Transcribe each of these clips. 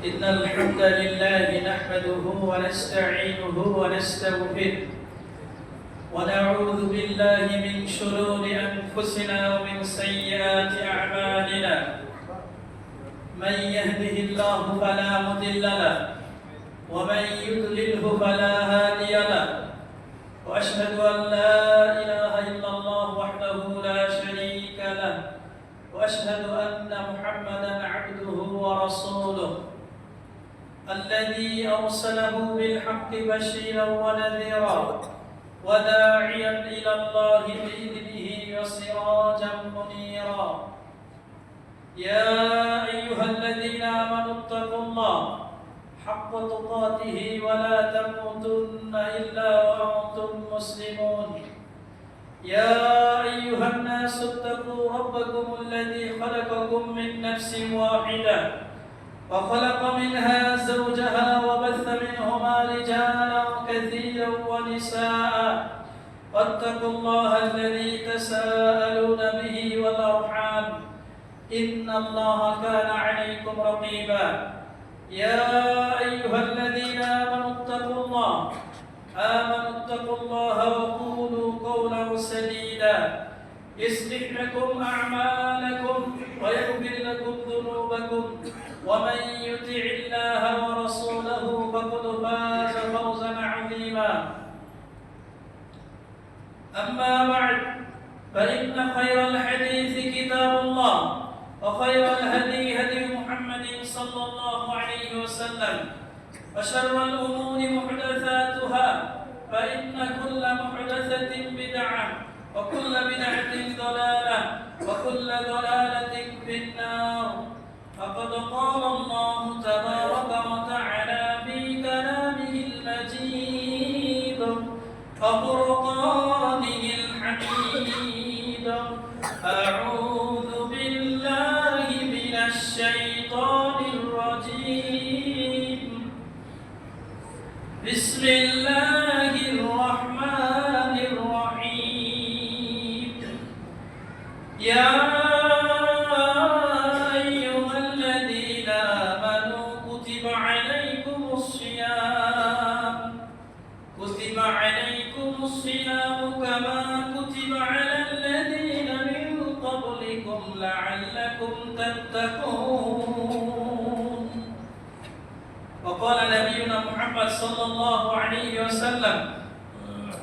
إن الحمد لله نحمده ونستعينه ونستغفره ونعوذ بالله من شرور أنفسنا ومن سيئات أعمالنا من يهده الله فلا مضل له ومن يضلله فلا هادي له وأشهد أن لا إله إلا الله وحده لا شريك له وأشهد أن محمدا عبده ورسوله الذي أرسله بالحق بشيرا ونذيرا وداعيا إلى الله بإذنه وسراجا منيرا يا أيها الذين آمنوا اتقوا الله حق تقاته ولا تموتن إلا وأنتم مسلمون يا أيها الناس اتقوا ربكم الذي خلقكم من نفس واحدة وخلق منها زوجها وبث منهما رجالا كثيرا ونساء واتقوا الله الذي تساءلون به والأرحام إن الله كان عليكم رقيبا يا أيها الذين آمنوا اتقوا الله وقولوا قولا سديدا يصلح لكم أعمالكم ويغفر لكم ذنوبكم ومن يطع الله ورسوله فقد فاز فوزا عظيما أما بعد فإن خير الحديث كتاب الله وخير الهدي هدي محمد صلى الله عليه وسلم وشر الأمور محدثاتها فإن كل محدثة بدعة وكل بدعة ضلالة وكل ضلالة في النار فقد قال الله تبارك وتعالى في كلامه المجيد وفرقانه الحميد أعوذ بالله من الشيطان الرجيم بسم الله الرحمن الرحيم يا أيها الذين آمنوا كتب عليكم الصيام كما كتب على الذين من قبلكم لعلكم تتقون وقال نبينا محمد صلى الله عليه وسلم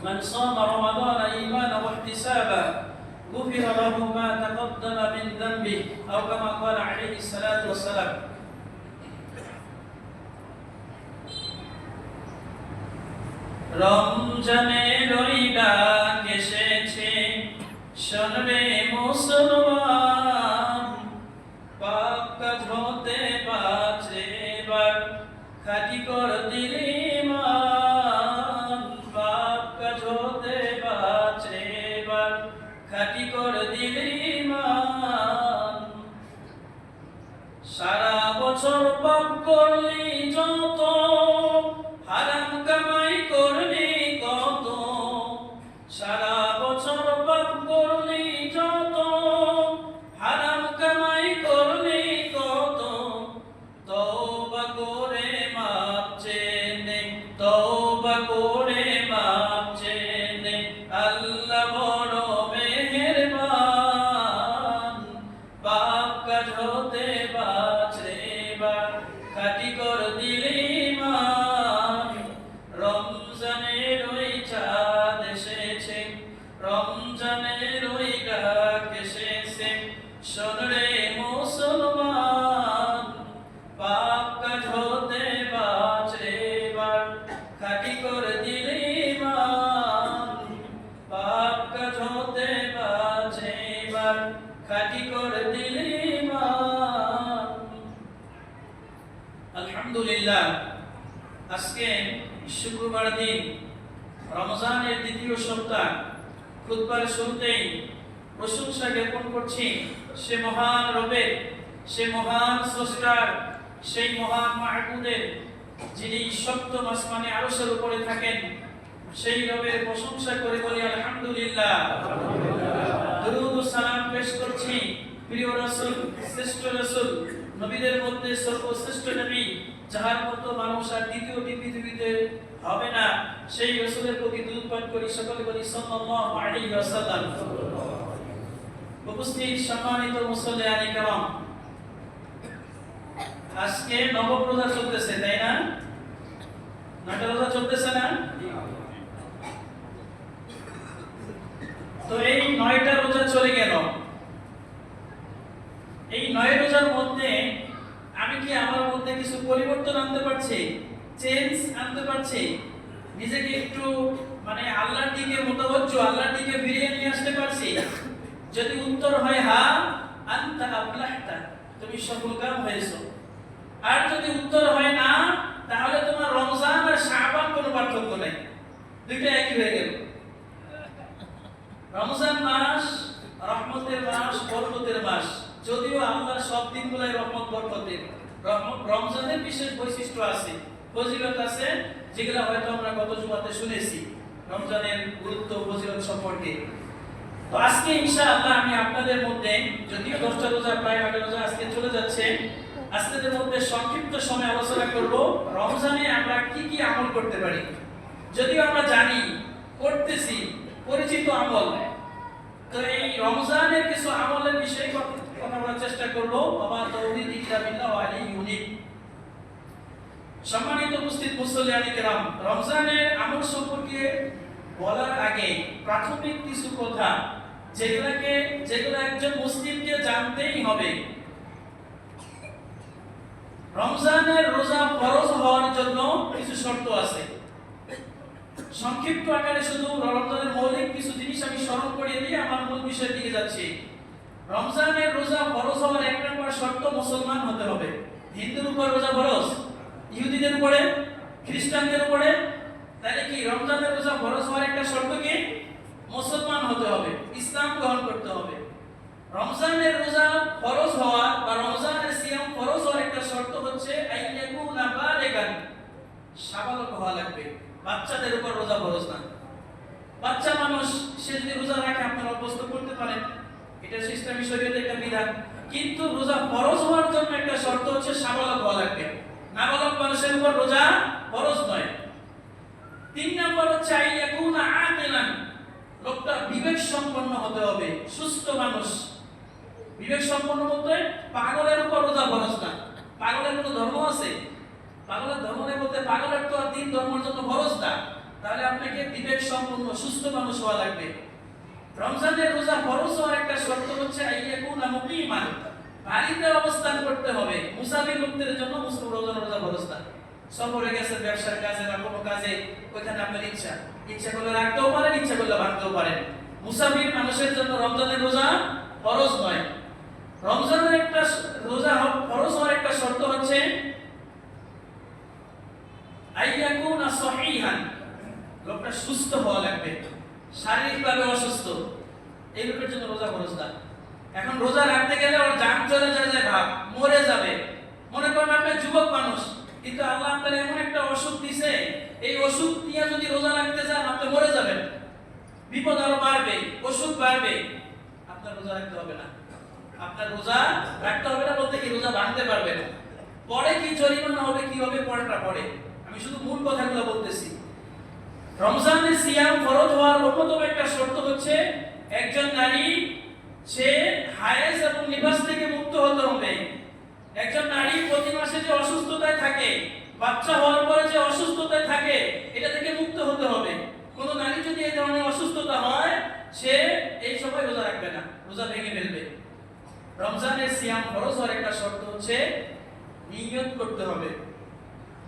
من صام رمضان إيمانا واحتسابا غفر له ما تقدم من ذنبه أو كما قال عليه الصلاة والسلام রমজানের ওই ডাক এসেছে শোনরে মুসলমান পাপ কাজ হতে বাঁচে এবার খাঁটি কর দিল ঈমান পাপ কাজ হতে বাঁচে এবার খাঁটি কর দিল ঈমান সারা বছর পাপ করলি যত হারাম কামাই করলি কত সারা বছর পাপ করলি যত হারাম কামাই করলি কত তওবা করে মাপ চেয়ে নে তওবা করে মাপ চেয়ে নে আল্লাহ বড় মেহেরবান পাপ কাজ হতে বাঁচে এবার খাঁটি কর দিল ঈমান রমজানের ওই চাঁদ এসেছে রমজানের ওই ডাক এসেছে শোনরে মুসলমান পাপ কাজ হতে বাঁচে এবার খাঁটি কর দিল ঈমান পাপ কাজ হতে বাঁচে এবার খাঁটি কর দিল ঈমান আলহামদুলিল্লাহ আজকে শুক্রবার দিন রমজানের দ্বিতীয় সপ্তাহ খুতবার শুরুতেই প্রশংসা জ্ঞাপন করছি সে মহান রবের সে মহান স্রষ্টার সেই মহান মাহবুদের যিনি সপ্তম আসমানে আরশের উপরে থাকেন সেই রবের প্রশংসা করে বলি আলহামদুলিল্লাহ। দরুদ ও সালাম পেশ করছি প্রিয় রাসূল, শ্রেষ্ঠ রাসূল, নবীদের মধ্যে সর্বশ্রেষ্ঠ নবী, যার মতো মানুষ আর দ্বিতীয়টি পৃথিবীতে হবে না, সেই রাসূলের প্রতি দুরূদ পাঠ করি। সকলে বলি সাল্লাল্লাহু আলাইহি ওয়াসাল্লাম। উপস্থিত সম্মানিত মুসল্লিয়ানে কেরাম, আজকে নবম রোজা চলতেছে, তাই না? নয়টা রোজা চলতেছে না? তো এই 9টা রোজা চলে গেল। এই 9 রোজার মধ্যে আমি কি আমার মধ্যে কিছু পরিবর্তন আনতে পারছি, চেঞ্জ আনতে পারছি, নিজেকে একটু আল্লাহর দিকে মুতাওয়াজ্জু, আল্লাহর দিকে ফিরিয়ে নিয়ে আসতে পারছি? যদি উত্তর হয় হ্যাঁ, আনতা আফলাহতা, তুমি সফলকাম হয়েছো। আর যদি উত্তর হয় না, তাহলে তোমার রমজান আর শাবান কোনো পার্থক্য নাই, দুইটা একই হয়ে গেল। রমজান মাস রহমতের মাস, বরকতের মাস, যদিও আল্লাহর সব দিনগুলাই রহমত বরকতের। রমজানের বিশেষ বৈশিষ্ট্য আছে, ফজিলত আছে, যেগুলো হয়তো আমরা গত জুমাতে শুনেছি রমজানের গুরুত্ব, ফজিলত সম্পর্কে। তো আজকে ইনশাআল্লাহ আমি আপনাদের মধ্যে, যদিও 10টা রোজা প্রায় 9টা রোজা আজকে চলে যাচ্ছে, আজকের মধ্যে সংক্ষিপ্ত সময় আলোচনা করব রমজানে আমরা কি কি আমল করতে পারি। যদিও আমরা জানি, করতেছি, পরিচিত আমল, তো এই রমজানের কিছু আমলের বিষয়ে কথা বলার চেষ্টা করব। আমার তাওহীদ ইল্লা বিল্লাহ ওয়া আলাইহি ইউনিট। সম্মানিত উপস্থিত মুসল্লিয়ানে কেরাম, রমজানের আমল সম্পর্কে বলার আগে প্রাথমিক কিছু কথা, যেগুলো একজন মুসলিমকে জানতেই হবে। রমজানের রোজা ফরজ হওয়ার জন্য কিছু শর্ত আছে। সংক্ষিপ্ত আকারে শুধু রমজানের মৌলিক কিছু জিনিস আমি স্মরণ করিয়ে দিয়ে আমার মূল বিষয়ের দিকে যাচ্ছি। রমজানের রোজা ফরজ হওয়ার 1 নম্বর শর্ত, মুসলমান হতে হবে। হিন্দুর উপর রোজা ফরজ, ইহুদিদের উপরে, খ্রিস্টানদের উপরে। তাহলে কি রমজানের রোজা ফরজ হওয়ার একটা শর্ত কি? মুসলমান হতে হবে, ইসলাম গ্রহণ করতে হবে। রমজানের রোজা ফরজ হওয়া বা রমজানের সিয়াম ফরজ হওয়ার একটা শর্ত হচ্ছে আইয়াকুনা বালিগান, সাবালক হওয়া লাগবে। বাচ্চাদের উপর রোজা ফরজ না। বাচ্চা মানুষ সে যদি রোজা রাখে আপনারা অভ্যস্ত করতে পারেন, এটা ইসলামী শরীয়তের একটা বিধান। কিন্তু রোজা ফরজ হওয়ার জন্য একটা শর্ত হচ্ছে সাবালক হওয়া লাগবে। নাবালক মানুষের উপর রোজা ফরজ নয়। 3 নম্বর হচ্ছে আইয়াকুনা আকিলান, লোকটা বিবেক সম্পন্ন হতে হবে, সুস্থ মানুষ। বিবেক সম্পন্ন বলতে পাগলের উপর রোজা ফরজ না। পাগলের কোনো ধর্ম আছে? পাগলের ধর্ম নেই বলতে পাগলের তো আর দিন ধর্মের জন্য ফরজ না। তাহলে আপনাকে বিবেক সম্পন্ন সুস্থ মানুষ হওয়া লাগবে। রমজানের রোজা ফরজ হওয়ার একটা শর্ত হচ্ছে আইয়াকুনা মুকিমান, বাড়িতে অবস্থান করতে হবে। মুসাফির লোকদের জন্য রোজা ফরজ না। সফরে গেছে ব্যবসার কাজে বা কোনো কাজে, ওইখানে আপনার ইচ্ছা করলে রাখতেও পারেন, ইচ্ছা করলে ভাঙতেও পারেন। মুসাফির মানুষের জন্য রমজানের রোজা ফরজ নয়। রমজানের একটা রোজা ফরজ হওয়ার একটা শর্ত হচ্ছে আইয়াকুনা সহিহান, লোকটা সুস্থ হওয়া লাগবে, শারীরিকভাবে অসুস্থ, এই লোকের জন্য রোজা ফরজ না। এখন রোজা রাখতে গেলে ওর জান চলে যায়, ভাব মরে যাবে। মনে করেন আপনি যুবক মানুষ, কিন্তু আল্লাহ আপনার এমন একটা অসুখ দিছে, এই অসুখ নিয়ে যদি রোজা রাখতে যান আপনি মরে যাবেন, বিপদ আরো বাড়বে, অসুখ বাড়বে, আপনার রোজা রাখতে হবে না। আপনার রোজা রাখতে হবে না বলতে কি রোজা ভাঙতে পারবে না। পরে কি জরিমানা হবে, কি হবে পরেরটা পরে, আমি শুধু মূল কথাগুলো বলতেছি। রমজানের সিয়াম ফরজ হওয়ার অন্যতম একটা শর্ত হচ্ছে একজন নারী সে হায়েজ এবং নিফাস থেকে মুক্ত হতে হবে। একজন নারী প্রতি মাসে যে অসুস্থতায় থাকে, বাচ্চা হওয়ার পরে যে অসুস্থতায় থাকে, এটা থেকে মুক্ত হতে হবে। কোন নারী যদি এই ধরনের অসুস্থতা হয়, সে এই সময় রোজা রাখবে না, রোজা ভেঙে ফেলবে। রমজানের সিয়াম ফরজ হওয়ার একটা শর্ত হচ্ছে নিয়ত করতে হবে।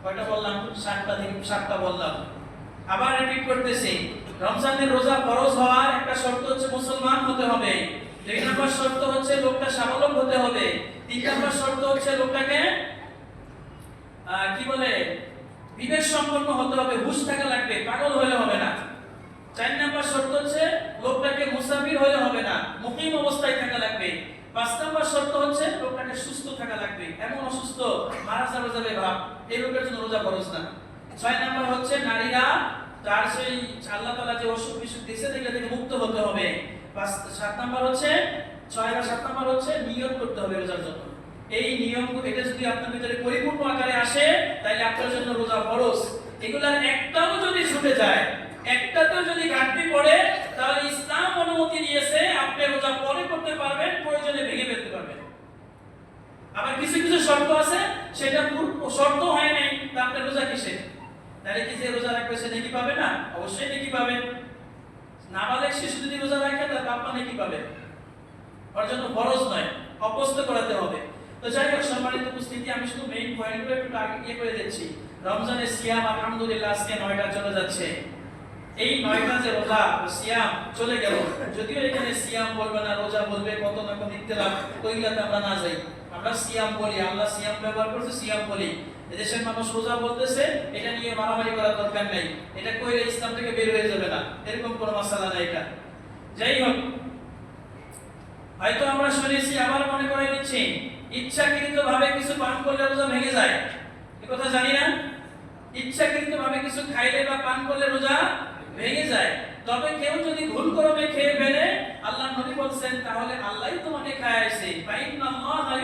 কয়টা বললাম? 7টা বললাম। আবার রিপিট করতেছি, রমজানের রোজা ফরজ হওয়ার একটা শর্ত হচ্ছে মুসলমান হতে হবে। 2 নম্বর শর্ত হচ্ছে লোকটা স্বাবলম্ব হতে হবে। 3 নম্বর শর্ত হচ্ছে লোকটাকে বিবেক সম্পন্ন হতে হবে, হুঁশ থাকা লাগবে, পাগল হলে হবে না। 4 নম্বর শর্ত হচ্ছে লোকটাকে মুসাফির হলে হবে না, মুকিম অবস্থায় থাকা লাগবে। 5 নম্বর শর্ত হচ্ছে লোকটাকে সুস্থ থাকা লাগবে, এমন অসুস্থ মারা যাবে ভাব, এই লোকের জন্য রোজা ফরজ না। 6 নম্বর হচ্ছে নারীরা তার সেই আল্লাহ তাআলা যে অসুখ বিসুখ দিয়েছে এগুলো থেকে মুক্ত হতে হবে। 7 নম্বর হচ্ছে 6 আর 7 নম্বর হচ্ছে নিয়ত করতে হবে রোজার জন্য। এই নিয়মগুলো এটা যদি আপনার ভিতরে পরিপূর্ণ আকারে আসে তাহলে আপনার জন্য রোজা ফরজ। এগুলার একটাও যদি ছুটে যায়, একটাতেও যদি ঘাটতি পড়ে, তাহলে ইসলাম অনুমতি দিয়েছে আপনি রোজা পরে করতে পারবেন, প্রয়োজনে ভেঙে ফেলতে পারবেন। আবার কিছু কিছু শর্ত আছে, সেটা শর্ত হয় নাই, তা আপনি রোজা কিসে? তাহলে কি যে রোজা রাখবে সে নেকি পাবে না? অবশ্যই নেকি পাবে। নাবালেগ শিশু যদি রোজা রাখে তার বাপ মা নেকি পাবে, ওর জন্য ফরজ নয়, অভ্যস্ত করাতে হবে। তো যাই হোক সম্মানিত উপস্থিতি, আমি শুধু মেইন পয়েন্টগুলো একটু আগে করে দিচ্ছি। রমজানের সিয়াম আলহামদুলিল্লাহ আজকে 9টা চলে যাচ্ছে। এই 9টা যে রোজা সিয়াম চলে গেল, যদিও এখানে সিয়াম বলবে না, রোজা বলবে, কত না কত ইখতিলাফ, ওইগুলাতে আমরা না যাই। আমরা সিয়াম বলি, আল্লাহ সিয়াম ব্যবহার করছে, সিয়াম বলি। এদেশের মানুষ রোজা বলতেছে, এটা নিয়ে মারামারি করার দরকার নাই, এটা কইলে ইসলাম থেকে বের হয়ে যাবে না, এরকম কোনো মাসালা নাই এটা। যাই হোক, হয়তো আমরা শুনেছি, আবার মনে করে নিচ্ছি, ইচ্ছাকৃতভাবে কিছু পান করলে রোজা ভেঙে যায়, এই কথা জানি না। ইচ্ছাকৃতভাবে কিছু খাইলে বা পান করলে রোজা ভেঙে যায়। তবে কেউ যদি ভুল করে খেয়ে ফেলে, আল্লাহ নবী বলেন তাহলে আল্লাহই তোমাকে খাওয়াইছে, ফাইন্নাল্লাহা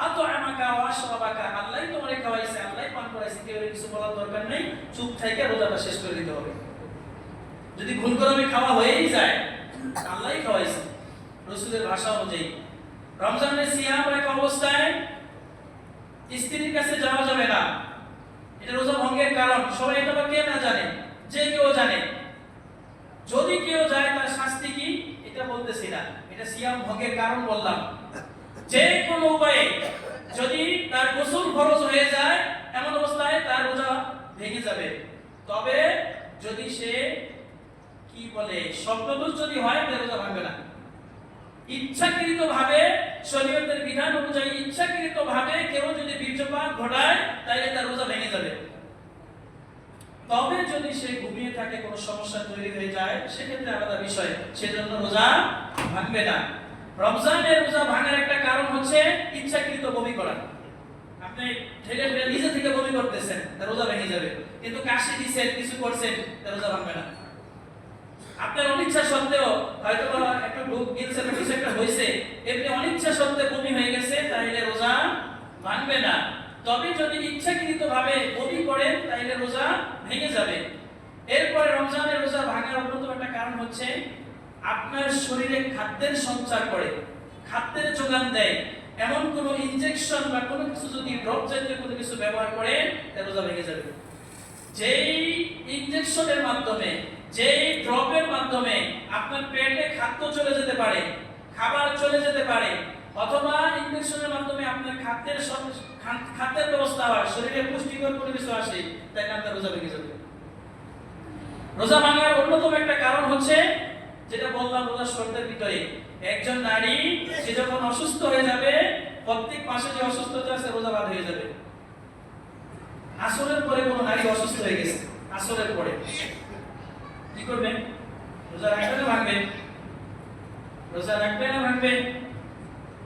আত'আমাকা ওয়া আশরাবাকা, আল্লাহই তোমাকে খাওয়াইছে, আল্লাহই পান করাইছে, কেউ কিছু বলার দরকার নেই, চুপ থেকে রোজাটা শেষ করে দিতে হবে। যদি ভুল করে খাওয়া হয়েই যায়, আল্লাহই খাওয়াইছে রাসূলের ভাষা অনুযায়ী। রমজানের সিয়াম রাখা অবস্থায় স্ত্রীর কাছে যাওয়া যাবে না, এটা রোজা ভঙ্গের কারণ। সবাই এটা কে না জানে? যে কেউ জানে। যদি কেউ যায় তার শাস্তি কি এটা বলতেছি না, এটা সিয়াম ভঙ্গের কারণ বললাম। যে কোনো উপায়ে যদি তার গোসল ফরজ হয়ে যায়, এমন অবস্থায় তার রোজা ভেঙে যাবে। তবে যদি সে কি বলে স্বপ্নদোষ যদি হয়, তাহলে রোজা ভাঙবে না। ইচ্ছাকৃতভাবে শরীয়তের বিধান অনুযায়ী ইচ্ছাকৃতভাবে কেউ যদি বীর্যপাত ঘটায়, তাহলে তার রোজা ভেঙে যাবে। তবে যদি সে ঘুমিয়ে থাকে, কোনো সমস্যা তৈরি হয়ে যায়, সেক্ষেত্রে আলাদা বিষয়, সেজন্য রোজা ভাঙবে না। রমজানের রোজা ভাঙার একটা কারণ হচ্ছে ইচ্ছাকৃত বমি করা। আপনি ঠেলে ঠেলে নিজে থেকে বমি করতেছেন, তার রোজা ভেঙে যাবে। কিন্তু কাশি দিচ্ছেন, কিছু করছেন, তার রোজা ভাঙবে না। আপনার অনিচ্ছা সত্ত্বেও হয়তো একটু ঢোক গিলছে বা কিছু একটা হয়েছে, এমনি অনিচ্ছা সত্ত্বেও বমি হয়ে গেছে, তাহলে রোজা ভাঙবে না। তবে যদি ইচ্ছাকৃতভাবে বমি করেন, তাহলে রোজা ভেঙে যাবে। এরপরে রমজানের রোজা ভাঙার অন্যতম একটা কারণ হচ্ছে আপনার শরীরে খাদ্যের সঞ্চার করে, খাদ্যের যোগান দেয়, এমন কোনো ইনজেকশন বা কোনো কিছু যদি ড্রপ জাতীয় কোনো কিছু ব্যবহার করেন, তাহলে রোজা ভেঙে যাবে। যেই ইনজেকশনের মাধ্যমে, যেই ড্রপের মাধ্যমে আপনার পেটে খাদ্য চলে যেতে পারে, খাবার চলে যেতে পারে, অথবা ইনজেকশনের মাধ্যমে আপনার খাদ্যের ব্যবস্থা হয়, শরীরে পুষ্টিকর কোনো কিছু আসে, তাই আপনার রোজা ভেঙে যাবে। রোজা ভাঙার অন্যতম একটা কারণ হচ্ছে, যেটা বললাম রোজার শর্তের ভিতরে, একজন নারী সে যখন অসুস্থ হয়ে যাবে, প্রত্যেক মাসে যে অসুস্থতা আছে রোজা বাদ হয়ে যাবে। আসরের পরে কোনো নারী অসুস্থ হয়ে গেছে, আসরের পরে কি করবে? রোজা রাখবে না ভাঙবে? রোজা রাখবে না ভাঙবে?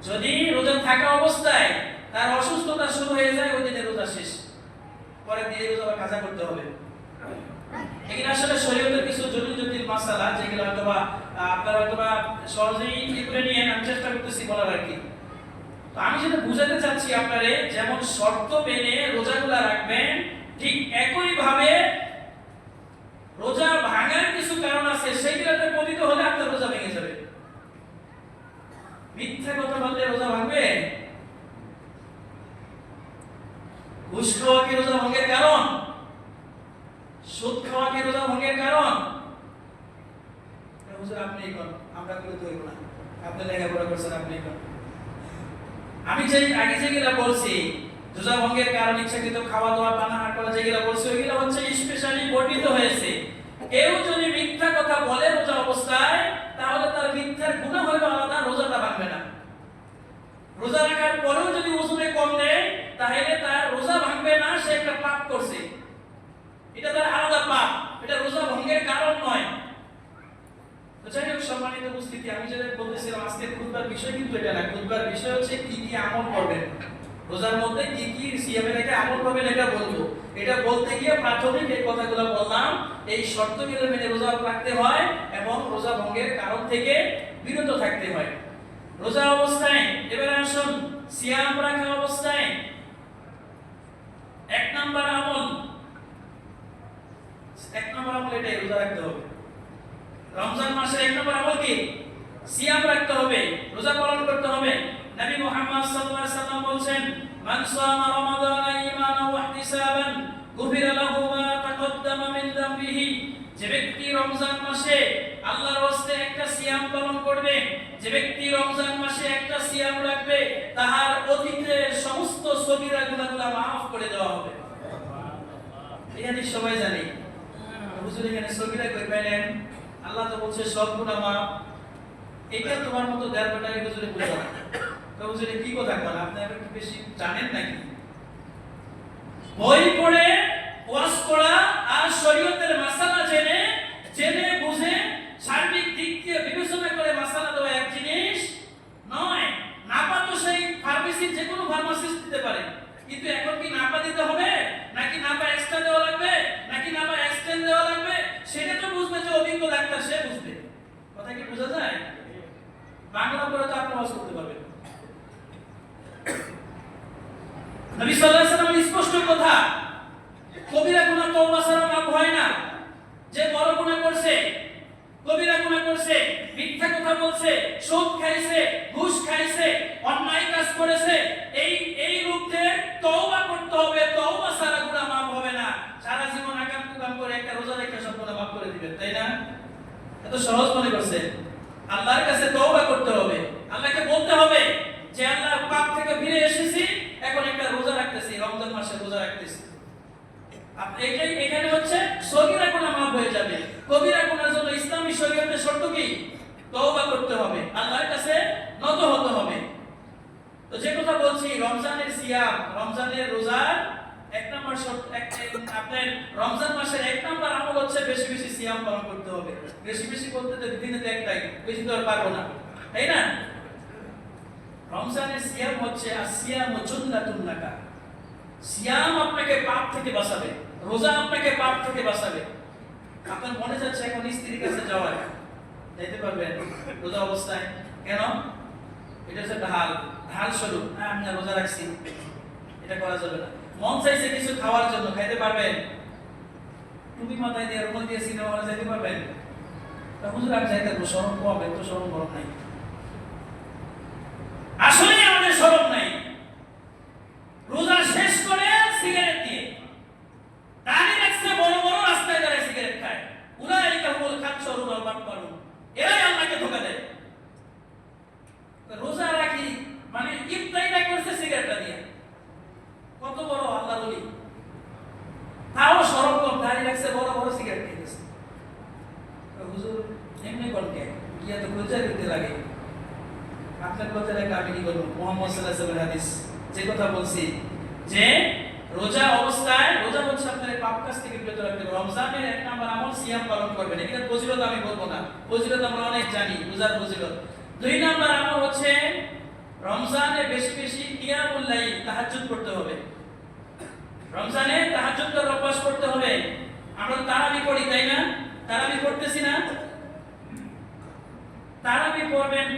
যদি রোজা থাকা অবস্থায় তার অসুস্থতা শুরু হয়ে যায়, ওই দিনে রোজা শেষ, পরের দিনে রোজা কাজা করতে হবে। এগুলো আসলে শরীয়তের কিছু জটিল মাসালা, যেগুলো হয়তোবা আপনারা হয়তোবা সহজেই এগুলো নিয়ে আমি চেষ্টা করতেছি বলার আর কি। তো আমি যেটা বুঝাতে চাচ্ছি আপনারে, যেমন শর্ত মেনে রোজাগুলা রাখবেন, ঠিক একই ভাবে রোজা ভাঙার কিছু কারণ আছে, সেইগুলোতে পতিত হলে আপনার রোজা ভেঙে যাবে। মিথ্যা কথা বললে রোজা ভাঙবে? ঘুষ খাওয়া কি রোজা ভঙ্গের কারণ? সুদ খাওয়া কি রোজা ভঙ্গের কারণ? হুজুর আপনি কোন, আমরা করে তো হইব না, আপনি লেখাপড়া করছেন, আপনি কোন। আমি যে আগে যেগুলা বলছি রোজা ভঙ্গের কারণ, ইচ্ছাকৃত খাওয়া দাওয়া পানাহার করা যেগুলা বলছি, ওইগুলা হচ্ছে স্পেশালি বর্ণিত হয়েছে। কেউ যদি মিথ্যা কথা বলে রোজা অবস্থায়, তাহলে তার মিথ্যার গুনাহ হইবে আলাদা, রোজাটা ভাঙবে না। রোজা রাখার পরেও যদি ওজনে কম নেয়, তাহলে তার রোজা ভাঙবে না, সে একটা পাপ করছে, এটা তার আলাদা পাপ, এটা রোজা ভঙ্গের কারণ নয়। তো যাই হোক সম্মানিত উপস্থিতি, আমি যেটা বলতেছিলাম, আজকে খুতবার বিষয় কিন্তু এটা না। খুতবার বিষয় হচ্ছে কি কি আমল করবেন রোজার মধ্যে, কি কি সিয়ামে রেখে আমল করবেন, এটা বলবো। এটা বলতে গিয়ে প্রাথমিক এই কথাগুলো বললাম, এই শর্তগুলো মেনে রোজা রাখতে হয় এবং রোজা ভঙ্গের কারণ থেকে বিরত থাকতে হয়। রোজা অবস্থায় এবারে আসুন সিয়াম রাখা অবস্থায় এক নাম্বার আমল এটাই, রোজা রাখতে হবে। রমজান মাসের এক নম্বর আমল কি? সিয়াম রাখতে হবে, রোজা পালন করতে হবে। নবী মুহাম্মদ সাল্লাল্লাহু আলাইহি ওয়াসাল্লাম বলেন, মান সামা রমাদানা ঈমানান ওয়া ইহতিসাবান গুফিরা লাহু মা তাকদ্দামা মিন যামবিহি। যে ব্যক্তি রমজান মাসে আল্লাহর ওয়াস্তে একটা সিয়াম পালন করবে, যে ব্যক্তি রমজান মাসে একটা সিয়াম রাখবে, তাহার অতীতের সমস্ত সগীরা গুনাহগুলো মাফ করে দেওয়া হবে। এই হাদিস সবাই জানে। হুজুর এখানে সগীরা কই পাইলেন? আল্লাহ তো বলছে সব গুনাহ মাফ। এটা তোমার মতো দেড় বেটাকে হুজুরে বুঝাও। তো হুজুরে কি কথা বলেন? আপনি আর কি বেশি জানেন নাকি? বই পড়ে ওয়াজ করা আর শরীয়তের মাসালা জেনে বুঝে সার্বিক দিক দিয়ে বিবেচনা করে মাসালা দেওয়া এক জিনিস নয়। নাপা তো সেই ফার্মেসির যে কোনো ফার্মাসিস্ট দিতে পারে, কিন্তু এখন কি নাপা দিতে হবে, নাকি নাপা এক্সট্রা দেওয়া লাগবে, নাকি নাপা এক্সটেন্ড দেওয়া লাগবে, সেটা তো বুঝবে যে অভিজ্ঞ ডাক্তার, সে বুঝবে। কথা কি বোঝা যায়? বাংলা পড়ে তো আপনি ওয়াজ করতে পারবেন। নবী সাল্লাল্লাহু আলাইহি ওয়াসাল্লাম স্পষ্ট কথা, কবিরা গুনাহ তওবা ছাড়া মাফ হয় না। যে বড় গুনাহ করছে, কবিরা গুনাহ করছে, মিথ্যা কথা বলছে, সুদ খাইছে, ঘুষ খাইছে, অন্যায় কাজ করেছে, এই লোকদের তওবা করতে হবে। তওবা ছাড়া গুনাহ মাফ হবে না। সারা জীবন আকাম কুকাম করে একটা রোজা রেখে সব গুনাহ মাফ করে দিবেন, তাই না? এত সহজ মনে করছে? আল্লাহর কাছে তওবা করতে হবে। আল্লাহকে বলতে হবে যে আল্লাহ, পাপ থেকে ফিরে এসেছি, এখন একটা রোজা রাখতেছি, রমজান মাসে রোজা রাখতেছি। আপনি এখানে হচ্ছে সগীরা গুনাহ মাফ হয়ে যাবে। কবিরা গুনাহের জন্য ইসলামী শরীয়তের শর্ত কি? তওবা করতে হবে, আল্লাহর কাছে নত হতে হবে। তো যে কথা বলছি, রমজানের সিয়াম, রমজানের রোজার এক নম্বর শর্ত, আপনার রমজান মাসের এক নম্বর আমল হচ্ছে বেশি বেশি সিয়াম পালন করতে হবে। বেশি বেশি বলতে তো দিনে তো একটাই, বেশি তো আর পারবো না, তাই না? রমজানের সিয়াম হচ্ছে আসিয়ামু জুন্নাতুন লাকা। সিয়াম আপনাকে পাপ থেকে বাঁচাবে, রোজা আপনাকে পাপ থেকে বাঁচাবে। আপনার মনে যাচ্ছে এখন স্ত্রীর কাছে যাওয়ার, যাইতে পারবেন রোজা অবস্থায়? কেন? এটা হচ্ছে ঢাল স্বরূপ। আমি রোজা রাখছি, এটা করা যাবে না। মন চাইছে কিছু খাওয়ার জন্য, খাইতে পারবেন? টুপি মাথায় দিয়ে রুমাল দিয়ে সিনেমা হলে যাইতে পারবেন? হুজুর আমি যাইতে পারবো, শরম পাবে তো, শরম গরম নাই। আসলে আমাদের শরম নাই। রোজা শেষ করে সিগারেট দিয়ে দাঁড়িয়ে রাখছে, বড় বড় রাস্তায় দাঁড়িয়ে সিগারেট খায়। উলাইকা হুল খাচ্ছরুন ওয়াল বাটপারুন। এরাই আল্লাহকে ধোঁকা দেয়। রোজা রাখি মানে ইফতারিটা করছে সিগারেটটা দিয়ে। কত বড় আল্লাহর ওলি, তাও শরম কম, দাঁড়িয়ে রাখছে, বড় বড় সিগারেট খেয়েছে। হুজুর এমনি কোনকে গিয়া তো খোঁজা দিতে লাগে। আপনার কথা রেখে আমি কি করবো? মুহাম্মদ সাল্লাল্লাহু আলাইহি ওয়াসাল্লাম হাদিস যে কথা বলছি, যে রোজা অবস্থায়, রোজা হচ্ছে আপনার পাপ কাজ থেকে বিরত রাখতে হবে। রমজানের এক নাম্বার আমল সিয়াম পালন করবেন। এটা ফজিলত আমি বলবো না, ফজিলত আমরা অনেক জানি, রোজার ফজিলত। দুই নাম্বার আমল হচ্ছে রমজানে বেশি বেশি কিয়ামুল লাইল, তাহাজ্জুদ করতে হবে। রমজানে তাহাজ্জুদের অভ্যাস করতে হবে। আমরা তারাবি পড়ি, তাই না? তারাবি পড়তেছি না? তারাবি পড়বেন।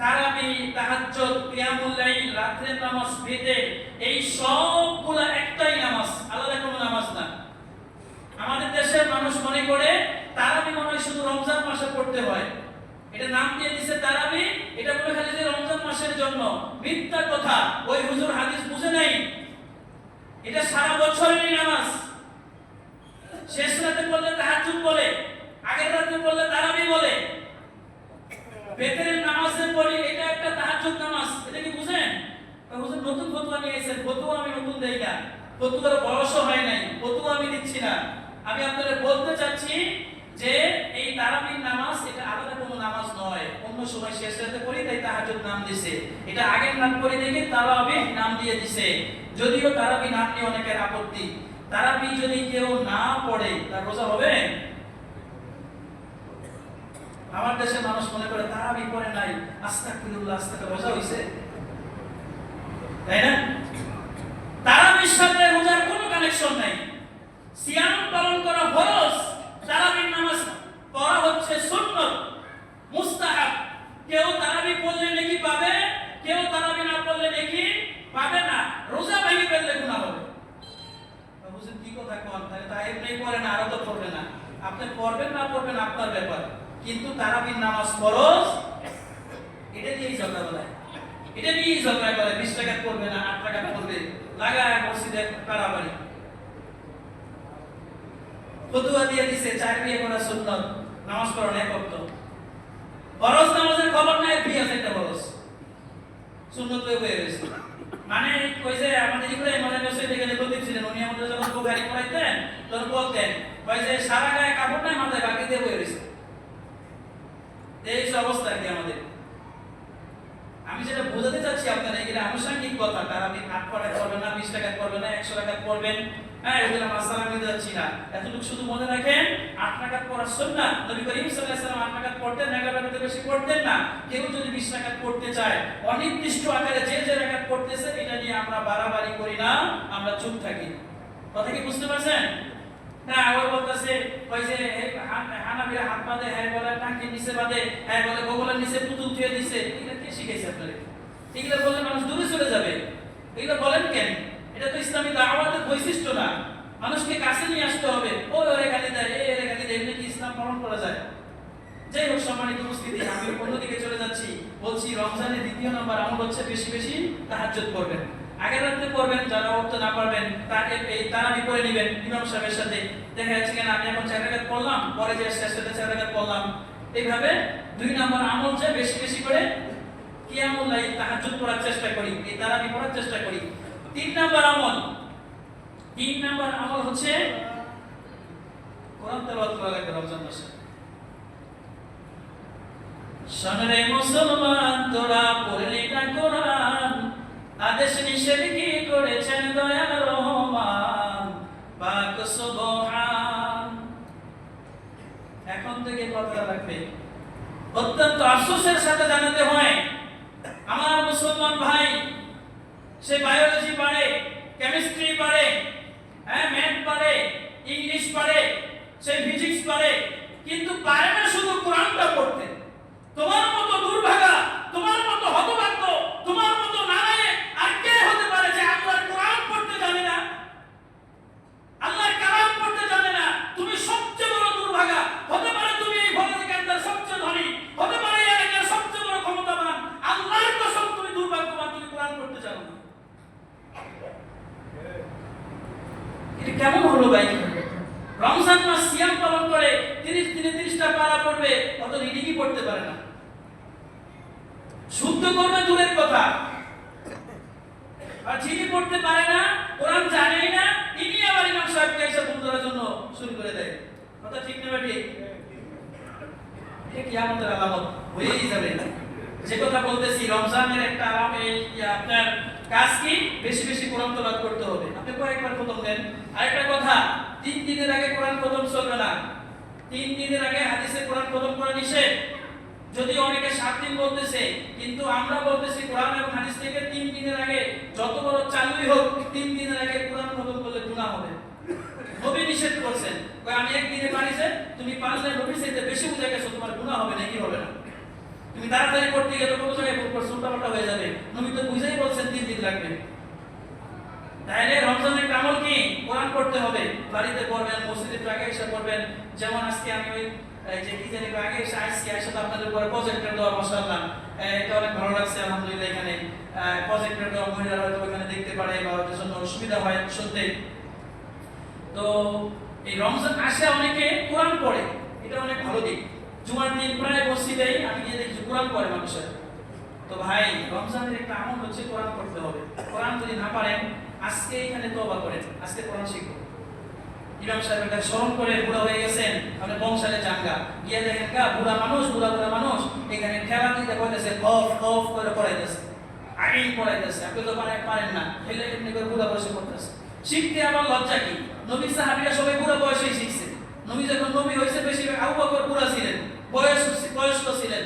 তারাবি, তাহাজ্জুদ, কিয়ামুল লাইল, রাতের নামাজ, ফিতর, এই সবগুলা একটাই নামাজ, আলাদা কোনো নামাজ না। আমাদের দেশের মানুষ মনে করে তারাবি মনে হয় শুধু রমজান মাসে পড়তে হয়। এটা নাম দিয়ে দিয়েছে তারাবি, এটা মনে খালি যে রমজান মাসের জন্য। মিথ্যা কথা, ওই হুজুর হাদিস বুঝে নাই। এটা সারা বছরেরই নামাজ। শেষ রাতে পড়লে তাহাজ্জুদ বলে, আগের রাতে পড়লে তারাবি বলে। বেতের নামাজে পড়ি, এটা একটা তাহাজ্জুদ নামাজ। এটা কি বুঝেন? হুজুর নতুন ফতোয়া নিয়ে এসেছেন। ফতোয়া আমি নতুন দেই না, ফতোয়ার বয়সও হয় নাই, ফতোয়া আমি দিচ্ছি না। আমি আপনাদের বলতে চাচ্ছি যে এই তারাবির নামাজ এটা আলাদা কোনো নামাজ নয়। অন্য সময় শেষ রাতে পড়ি তাই তাহাজ্জুদ নাম দিয়েছে, এটা আগের নাম পড়ি দেখে তারাবি নাম দিয়ে দিয়েছে। যদিও তারাবি নাম নিয়ে অনেকের আপত্তি। তারাবি যদি কেউ না পড়ে তার রোজা হবে? আমার দেশের মানুষ মনে করে তারাবি পড়ে নাই, আস্তাগফিরুল্লাহ, আস্তাগফিরুল্লাহ, রোজা হইছে, তাই না? তারাবির সাথে রোজার কোনো কানেকশন নাই। সিয়াম পালন করা ফরজ, তারাবির নামাজ পড়া হচ্ছে সুন্নাত, মুস্তাহাব। কেউ তারাবি পড়লে নেকি পাবে, কেউ তারাবি এটা নিয়েই ঝগড়া করে, 20 টাকা করবে না 8 টাকা করবে, লাগায় মসজিদে কারাবাড়ি। ফতোয়া দিয়ে দিছে 4 বিয়ে করা সুন্নাত, নামাজ পড়া এক ওয়াক্ত। ফরজ নামাজের খবর নাই, বিয়ে আছে একটা ফরজ, সুন্নাত হয়ে গেছে। মানে কইছে আমাদের ইব্রাহিম আলাইহিস সালাম এখানে প্রদীপ ছিলেন, উনি আমাদের যখন বুখারী পড়াইতেন তখন বলতেন কইছে সারা গায়ে কাপড় নাই, মাথায় বাকি দিয়ে বয়ে রইছে। এই অবস্থা কি আমাদের? আমি যেটা বোঝাতে চাচ্ছি আপনারা, এগুলো আনুষঙ্গিক কথা। তারা আপনি 8 টাকা করবেন না, 20 টাকা করবেন না, 100 টাকা করবেন, হ্যাঁ ওদের আমরা সালাম দিতে যাচ্ছি না। এতটুকু শুধু মনে রাখেন 8 টাকা পড়া সুন্নাত। নবী করিম সাল্লাল্লাহু আলাইহি ওয়াসাল্লাম 8 টাকা পড়তেন না, 11 টাকার বেশি পড়তেন না। কেউ যদি 20 টাকা পড়তে চায়, অনির্দিষ্ট আকারে যে যে টাকা পড়তেছে, এটা নিয়ে আমরা বাড়াবাড়ি করি না, আমরা চুপ থাকি। কথা কি বুঝতে পারছেন? না ওই বলতেছে ওই যে হানাবিরা হাত বাঁধে, হ্যাঁ বলে টাঙ্কির নিচে বাঁধে, হ্যাঁ বলে বগলের নিচে পুতুল থুয়ে দিছে। এগুলো কে শিখাইছে আপনাদের? এগুলো বললে মানুষ দূরে চলে যাবে। এগুলো বলেন কেন? এটা তো ইসলামী দাওয়াতের বৈশিষ্ট্য না। মানুষকে কাছে নিয়ে আসতে হবে। ওরে গালি দেয়, এরে গালি দেয়, এমনি কি ইসলাম পালন করা যায়? যাই হোক, সম্মানিত উপস্থিতি, আমি অন্যদিকে চলে যাচ্ছি। বলছি রমজানের দ্বিতীয় নম্বর আমল হচ্ছে বেশি বেশি তাহাজ্জুদ করবেন। আগের রাতে করবেন, যারা ওয়াক্ত না পারবেন তাকে এই তারাবি করে নেবেন ইমাম সাহেবের সাথে। দেখা যাচ্ছে কেন আমি এখন 4 রাকাত পড়লাম, পরে যে শেষে 4 রাকাত পড়লাম। এইভাবে 2 নম্বর আমল যে বেশি বেশি করে কিয়ামুল লাইল তাহাজ্জুদ পড়ার চেষ্টা করি, এই তারাবি পড়ার চেষ্টা করি। 3 নম্বর আমল হচ্ছে কোরআন তেলাওয়াত করা লাগে রমজান মাসে। শোনে মুসলমান, তোরা পড়লি না কোরআন, আদেশ নিষেধ কি করেছেন দয়াল রহমান পাক সুবহান। এখন থেকে কথা রাখবে। অত্যন্ত আফসোসের সাথে জানাতে হয়, আমার মুসলমান ভাই সে বায়োলজি পারে, কেমিস্ট্রি পারে, হ্যাঁ ম্যাথ পারে, ইংলিশ পারে, সে ফিজিক্স পারে, কিন্তু পারে না শুধু কোরআনটা পড়তে। তোমার মতো দুর্ভাগা, তোমার মতো হতভাগ্য, তোমার মতো নালায়েক আর কে হতে পারে যে আল্লাহর কোরআন পড়তে জানে না, আল্লাহর কালাম পড়তে জানে না? তুমি সবচেয়ে বড় দুর্ভাগা। হতে পারে তুমি এই ভরণিকান্দার সবচেয়ে ধনী, হতে পারে এই এলাকার সবচেয়ে বড় ক্ষমতাবান, আল্লাহর কসম তুমি দুর্ভাগ্যবান, তুমি কোরআন পড়তে জানো না। এটা কেমন হলো ভাই? রমজান মাস সিয়াম পালন করে 30 দিনে 30টা পারা পড়বে, অত রিডিংই পড়তে পারে না। শুদ্ধ করবে দূরের কথা, আর যিনি পড়তে পারে না, কোরআন জানেই না, তিনি আবার ইমাম সাহেবকে এসে ভুল করার জন্য শুরু করে দেয়। কথা ঠিক না বেটি? এটা কিয়ামতের আলামত হয়েই যাবে। যে কথা বলতেছি, রমজানের একটা আলামত এই আপনার কাজ কি? বেশি বেশি কোরআন তেলাওয়াত করতে হবে। আপনি কয়েকবার খতম দেন। আরেকটা কথা, 3 দিনের আগে কোরআন খতম চলবে না। 3 দিনের আগে হাদিসে কোরআন খতম করা নিষেধ। যদি অনেকে 7 দিন বলতেছে, কিন্তু আমরা বলতেছি কোরআন এবং হাদিস থেকে 3 দিনের আগে যত বড় চালুই হোক, 3 দিনের আগে কোরআন খতম করলে গুনাহ হবে। নবী নিষেধ করছেন, আমি একদিনে পারিছে, তুমি পারলে নবী চাইতে বেশি বুঝে গেছো, তোমার গুনাহ হবে নাকি হবে না? তুমি তাড়াতাড়ি পড়তে গেলে কত জায়গায় ভুল করছো, উল্টাপাল্টা হয়ে যাবে। নবী তো বুঝেই বলছেন 3 দিন লাগবে। তাহলে রমজানের আমল কি? কোরআন পড়তে হবে। বাড়িতে পড়বেন, মসজিদে আগে এসে পড়বেন। যেমন আজকে আমি ওই যে কি জানি আগে এসে আসছি, আসলে আপনাদের উপরে প্রজেক্টর দেওয়া, মাশাআল্লাহ এটা অনেক ভালো লাগছে আলহামদুলিল্লাহ। এখানে প্রজেক্টর দেওয়া, মহিলারা হয়তো এখানে দেখতে পারে বা ওদের জন্য অসুবিধা হয় শুনতে। তো এই রমজান আসে অনেকে কোরআন পড়ে, এটা অনেক ভালো দিক। জুমার দিন প্রায় মসজিদেই আমি গিয়ে দেখি কোরআন পড়ে মানুষের। তো ভাই রমজানের একটা আমল হচ্ছে কোরআন পড়তে হবে। কোরআন যদি না পারেন, আজকে এখানে তওবা করেন, আজকে কোরআন শিখুন। ইমাম সাহেবের কাছে স্মরণ করে, বুড়া হয়ে গেছেন, আপনি বংশালে জাঙ্গা গিয়ে দেখেন গা বুড়া মানুষ মানুষ এখানে খেলা দিতে কইতেছে, কফ কফ করে পড়াইতেছে, আইন পড়াইতেছে। আপনি তো পারেন না, খেলে এমনি করে বুড়া বয়সে পড়তেছে। শিখতে আবার লজ্জা কি? নবী সাহাবীরা সবাই বুড়া বয়সেই শিখছে। নবী যখন নবী হয়েছে, বেশি আবু বকর বুড়া ছিলেন, বয়স্ক ছিলেন,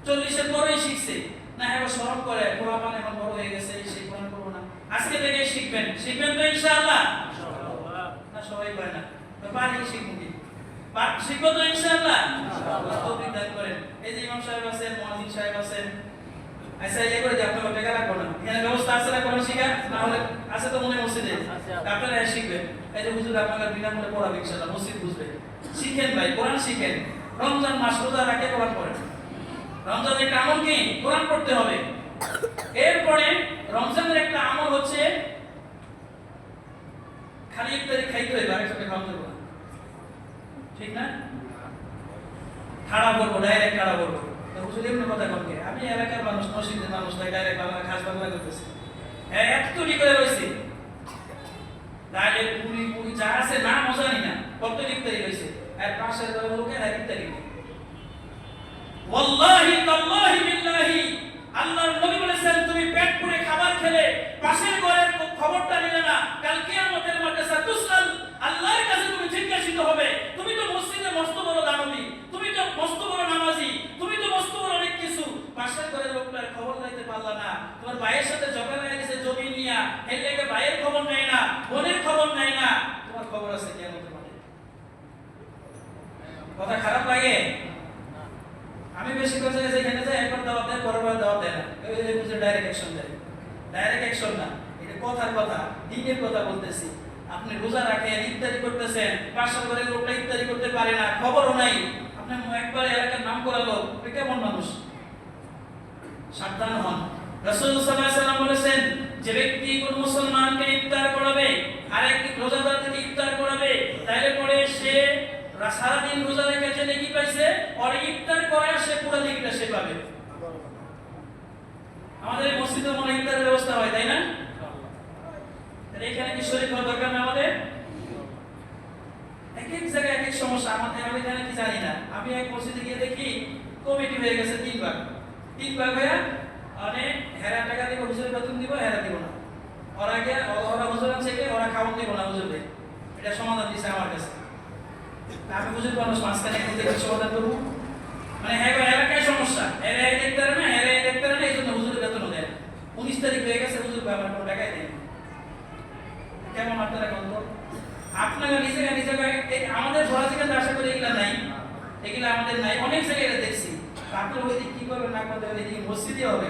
40-এর পরেই শিখছে। না এবার স্মরণ করে কোরআন এখন বড় হয়ে গেছে, সেই কোরআন পড়বো না, আজকে থেকে শিখবেন তো ইনশাআল্লাহ। না সবাই পারে না, তো পারি শিখুন কি? শিখবো তো ইনশাআল্লাহ। আল্লাহ তৌফিক দান করেন। এই যে ইমাম সাহেব আছেন, মুয়াজ্জিন সাহেব আছেন, আচ্ছা এই করে যে আপনারা টাকা রাখবো না, এখানে ব্যবস্থা আছে না কোরআন শিখা? না হলে আছে তো মনে মসজিদে, আপনারা শিখবেন। এই যে হুজুর আপনারা বিনামূল্যে পড়াবে ইনশাআল্লাহ, মসজিদ বুঝবে। শিখেন ভাই, কোরআন শিখেন। রমজান মাস রোজা রাখে কোরআন পড়েন। রমজানের একটা আমল কি? কোরআন পড়তে হবে। রমজানের একটা আমল হচ্ছে খালি ইফতারি খাইতে হইবে, আরেকজনকে খাওয়াতে হবে না, ঠিক না? খাড়া বলবো, ডাইরেক্ট খাড়া বলবো। হুজুর এমনি কথা কমকে, আমি এলাকার মানুষ, মসজিদের মানুষ, তাই ডাইরেক্ট বাংলা খাস বাংলা করতেছি। হ্যাঁ, এতটুকু করে রয়েছে, তাহলে পুরি পুরি যা আছে না মজানি না, কত ইফতারি হয়েছে, আর পাশের লোকের আর ইফতারি নেই। ওয়াল্লাহি তাল্লাহি বিল্লাহি, আল্লাহর নবী বলেছেন তুমি পেট পুরে খাবার খেলে পাশের ঘরের খবরটা নিলে না, কাল কিয়ামতের মাঠে সাতুসাল, আল্লাহর কাছে তুমি জিজ্ঞাসিত হবে, তুমি তো মসজিদে মস্ত বড় দানবী, তুমি তো মস্ত বড় নামাজি, তুমি তো মস্ত বড় অনেক কিছু, পাশের ঘরের লোকটার খবর নিতে পারলা না, তোমার ভাইয়ের সাথে ঝগড়া হয়ে গেছে জমি নিয়া, এর লেগে ভাইয়ের খবর নেয় না, বোনের খবর নেয় না, তোমার খবর আছে কিয়ামতের মাঠে। কথা খারাপ লাগে? আমি বেশি করে যেখানে যাই একবার দাওয়াত দেয়, পরের বার দাওয়াত দেয় না, এই বুঝে ডাইরেক্ট অ্যাকশন দেয়। ডাইরেক্ট অ্যাকশন না, এটা কথার কথা, দিনের কথা বলতেছি। আপনি রোজা রাখেন, ইফতারি করতেছেন, পাশের ঘরের লোকটা ইফতারি করতে পারে না, খবরও নাই, আপনি একবার এলাকার নাম করালো, কেমন মানুষ? সাবধান হন। রাসূল সাল্লাল্লাহু আলাইহি ওয়াসাল্লাম বলেছেন, যে ব্যক্তি কোন মুসলমানকে ইফতার করাবে, আরেকটি রোজাদারকে ইফতার করাবে, তাহলে পরে সে সারাদিন রোজা রেখে যে নেকি পাইছে, আর ইফতার করায় সে পুরো নেকিটা সে পাবে। আমাদের মসজিদে মনে ইফতারের ব্যবস্থা হয়, তাই না? তাহলে এখানে কি শরীর হওয়ার দরকার না আমাদের? এক এক জায়গায় এক এক সমস্যা, আমাদের এখানে কি জানি না। আমি এক মসজিদে গিয়ে দেখি কমিটি হয়ে গেছে তিন ভাগ হয়ে, মানে হেরা টাকা দিব, হুজুরের বেতন দিব, হেরা দিব না, ওরা হুজুর আছে, ওরা খাওয়ান দিব না হুজুরকে। এটা সমাধান দিছে আমার কাছে। আমি হুজুর মানুষ, মাঝখানে কি সমাধান করবো? মানে হ্যাঁ এলাকায় সমস্যা, এরাই দেখতে পারে না, এরাই দেখতে পারে না, এই জন্য হুজুরের বেতনও দেয়। 19 তারিখ হয়ে গেছে, হুজুর আমার কোনো টাকাই দেয়। কেমন আপনারা বলতো? আপনারা নিজেরা আমাদের ঘোরা থেকে আশা করি এগুলা নাই, এগুলা আমাদের নাই, অনেক জায়গায় দেখছি। আপনারা ওই দিক কি করবেন না করবেন, ওই দিকে মসজিদে হবে।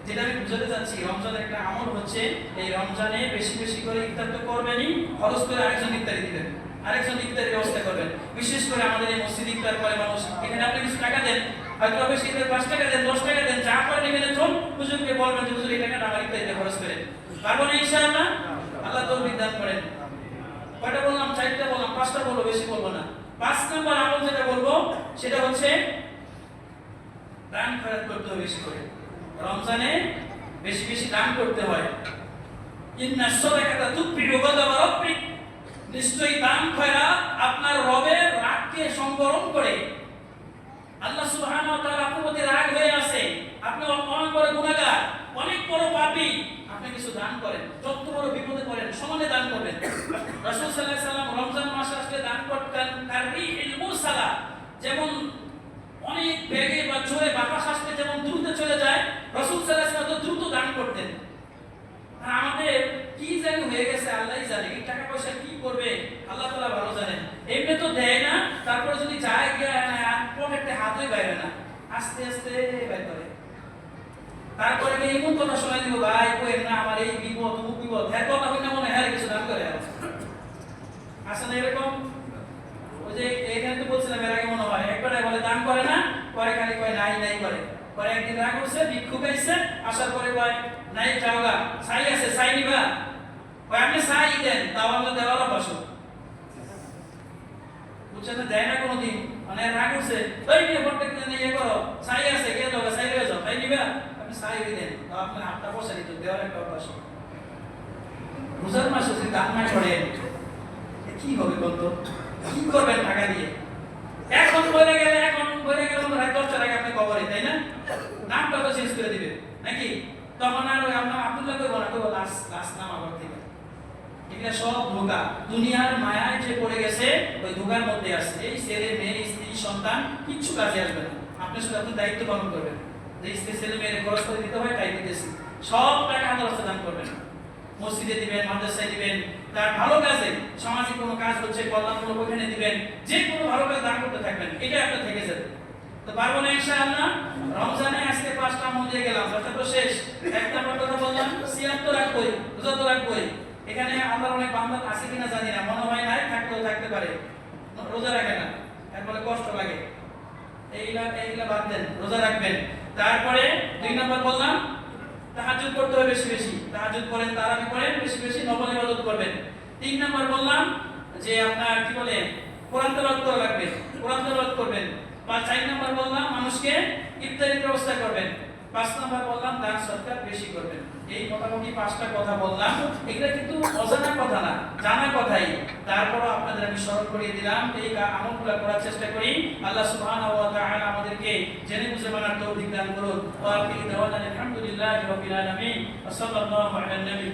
যেটা আমি বুঝাতে চাচ্ছি, রমজানের একটা আমল হচ্ছে, এই রমজানে বেশি বেশি করে ইফতার তো করবেনই, খরচ করে আরেকজন ইফতারি দিবেন, আরেকজন ইফতারের ব্যবস্থা করবেন। বিশেষ করে আমাদের এই মসজিদ ইফতার করে মানুষ, এখানে আপনি কিছু টাকা দেন, হয়তো বেশি 5 টাকা দেন, 10 টাকা দেন, যা করেন এখানে চল, হুজুরকে বলবেন যে হুজুর এই টাকাটা আমার ইফতারিতে খরচ করেন। পারবো না ইনশাআল্লাহ? আল্লাহ তৌফিক দান করেন। কয়টা বললাম? 4টা বললাম, 5টা বলবো, বেশি বলবো না। 5 নম্বর আমল যেটা বলবো সেটা হচ্ছে দান খয়রাত করতে হবে বেশি করে। রমজানে বেশি বেশি দান করতে হয়। ইন্নাস সাদাকাতা তুফিউ গাদাবা রাব্বিক, নিশ্চয়ই দান খয়রাত আপনার রবের রাগকে সংবরণ করে। আল্লাহ সুবহানাহু ওয়া তাআলা আপনার প্রতি রাগ হয়ে আছে, আপনি অনেক বড় গুনাহগার, অনেক বড় পাপী, আপনি কিছু দান করেন, যত বড় বিপদে পড়েন সমানে দান করবেন। রাসূল সাল্লাল্লাহু আলাইহি সাল্লাম রমজান মাসে আসলে দান করতেন কাররিহিল মুরসালা, যেমন অনেক বেগে বা জোরে বাতাস আসলে যেমন দ্রুত চলে যায়, রাসূল সাল্লাল্লাহু আলাইহি সাল্লাম দ্রুত দান করতেন। আর আমাদের কি জানি হয়ে গেছে, আল্লাহই জানে, এই টাকা পয়সা কি করবে আল্লাহ তাআলা ভালো জানেন। এমনি তো দেয় না, তারপরে যদি যায় গিয়ে পকেটে হাতই বাইরে না, আস্তে আস্তে বাইর করে। তারপরে এমন কথা শোনাই দিব, ভাই কইেন না আমার এই বিপদ মুখ বিপদ, হ্যাঁ কথা হই না, মনে হয় কিছু দান করে আসে না এরকম। ওই যে এখানে তো বলছিলাম এর আগে মনে হয়, একবার বলে দান করে না, পরে খালি কয় নাই নাই করে। পরে একদিন রাগ করছে, ভিক্ষুক আইছে, আসার পরে কয় নাই যাওগা, ছাই আছে ছাই নিবা, কয় আপনি ছাই দেন, তাও আমরা দেওয়ার অভ্যাস। বুঝছেন না, দেয় না কোনোদিন, মানে রাগ করছে, ওই নিয়ে প্রত্যেক দিন ইয়ে করো, ছাই আছে কে যাবে, ছাই হয়ে যাও, তাই নিবা, আপনি ছাই হয়ে দেন, তাও আপনার হাতটা বসে দিত, দেওয়ার একটা অভ্যাস। রোজার মাসে যদি দান না করেন কি হবে বলতো? কি করবেন টাকা দিয়ে? এখন বলে গেলে রাত 10টার আগে আপনি কবরে, তাই না? নামটা তো চেঞ্জ করে দিবে নাকি? তখন আর ওই আপনার আব্দুল্লাহ করবো না, করবো লাস্ট নাম আবার থেকে। এগুলা সব ধোঁকা, দুনিয়ার মায়ায় যে পড়ে গেছে ওই ধোঁকার মধ্যে আছে। এই ছেলে মেয়ে স্ত্রী সন্তান কিচ্ছু কাজে আসবে না, আপনি শুধু আপনার দায়িত্ব পালন করবেন, যে স্ত্রী ছেলে মেয়ের খরচ করে দিতে হয় তাই দিতেছি। সব টাকা আল্লাহর রাস্তায় দান করবেন, মসজিদে দিবেন, মাদ্রাসায় দিবেন, তার ভালো কাজে, সামাজিক কোনো কাজ হচ্ছে কল্যাণমূলক ওখানে দিবেন, যে কোনো ভালো কাজ দান করতে থাকবেন, এটা আপনার থেকে যাবে। তো পারবো না ইনশাআল্লাহ? রমজানে আজকে 5টা আমল দিয়ে গেলাম, কথা তো শেষ। 1 নম্বর কথা বললাম, সিয়াম তো রাখবই, রোজা তো রাখবই। এখানে আল্লাহর অনেক বান্দা আছে কিনা জানি না, মনে হয় নাই, থাকলেও থাকতে পারে, রোজা রাখে না, তারপরে কষ্ট লাগে, এইগুলা বাদ দেন, রোজা রাখবেন। তারপরে 2 নম্বর বললাম তাহাজ্জুদ করতে হবে বেশি বেশি, তাহাজ্জুদ করেন, তারাবি করেন, বেশি বেশি নফল ইবাদত করবেন। 3 নাম্বার বললাম যে আপনার কি বলে কোরআন তেলাওয়াত করা লাগবে, কোরআন তেলাওয়াত করবেন। 4 নাম্বার বললাম মানুষকে ইফতারির ব্যবস্থা করবেন। 5 নাম্বার বললাম দান সদকা বেশি করবেন। এই মোটামুটি 5টা কথা বললাম। এগুলা কিন্তু অজানা কথা না, জানা কথাই। তারপরও আপনাদের আমি স্মরণ করিয়ে দিলাম, এই আমলগুলো করার চেষ্টা করি। আল্লাহ সুবহানাহু ওয়া তাআলা আমাদেরকে জেনে বুঝে মানার তৌফিক দান করুন। ওয়া আখিরু দাওয়ানা আলহামদুলিল্লাহি রাব্বিল আলামিন। ওয়া সাল্লাল্লাহু আলা নবী